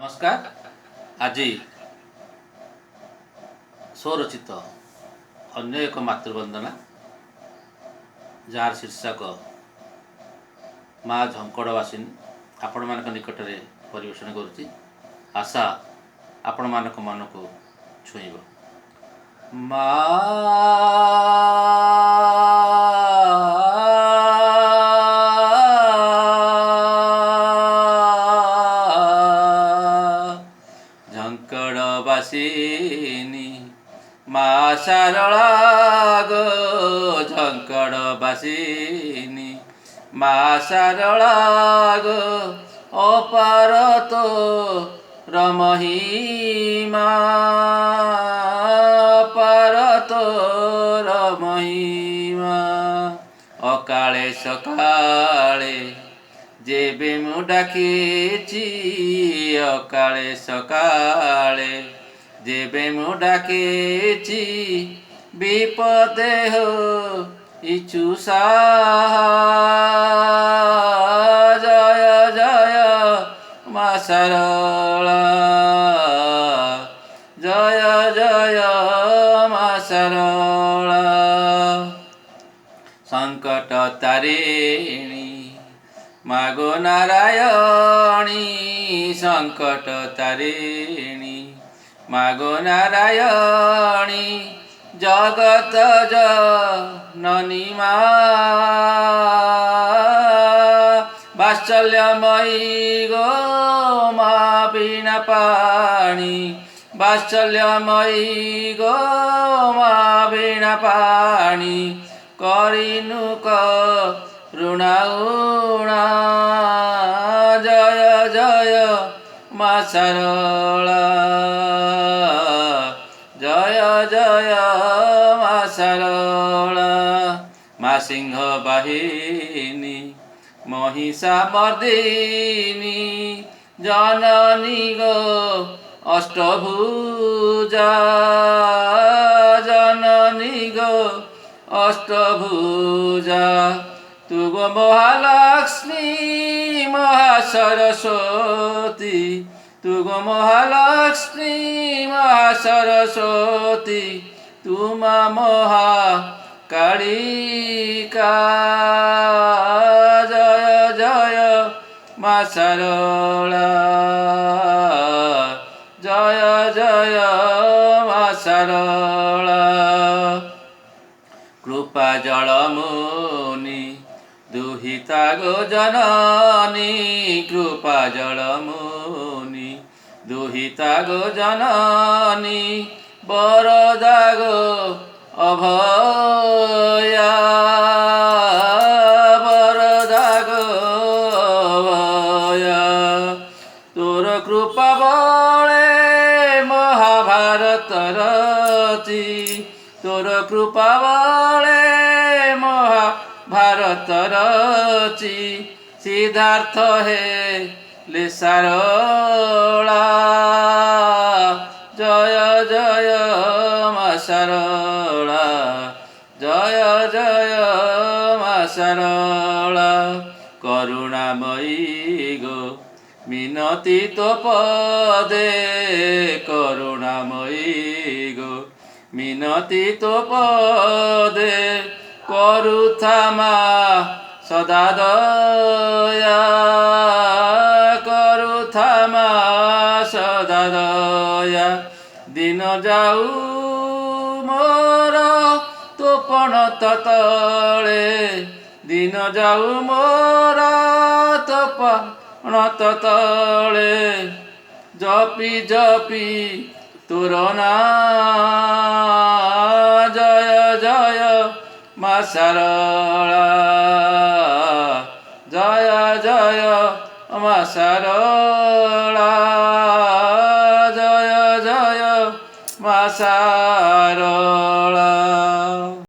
नमस्कार। आज स्वरचित अन्य एक मातृवंदना जार शीर्षक माँ झंकड़वासिनी आपण मान निकट में परिवेशन करुच्ची। आशा आपण मान मन को छुईब। झंकड़वासिनी माँ शारला गो झंकड़वासिनी माँ शारला गो अपार तो रमहिमा अपार तो रमहिमा अकाले सकाले जेबे मु डाकिची अकाले सकाले जेबे मु डाकिची विपदे हो इचु जय जय माँ शारला जय जय माँ शारला संकट तारिणी मागो नारायणी संकट तारिणी मागो नारायणी जगत जननी वात्सल्यमयी गो माँ बिना पाणी वात्सल्यमयी गो माँ बिना पाणी करिनु करुणा जय जय माँ शारला जय जय माँ शारला माँ सिंह बाहिनी महिषा मर्दिनी जननी गो अष्टभुजा जननी गो अष्टभुजा तु गो महालक्ष्मी महासरस्वती तु गो महालक्ष्मी महासरस्वती तु माँ महाकालिका जय जय माँ शारला जय जय माँ शारला कृपा जलमुनि दुहिता गो जननी कृपा जलमुनि दुहिता गो जननी वरदा गो अभया वरदा गो अभया तोर कृपा बले महाभारत रची तोर कृपा बले महाभारत रची सिद्धार्थ हे ले शारला जय जय माँ शारला जय जय माँ शारला करुणामयी गो मिनती तो पदे करुणामयी गो मिनती तो पदे करुथा माँ सदा दया करुथा माँ सदा दया दिन जाऊ मोर तोपण तले दिन जाऊ मोर तोपण तले जपी जपी तोर नाम जय जय माँ शारला जय जय माँ शारला।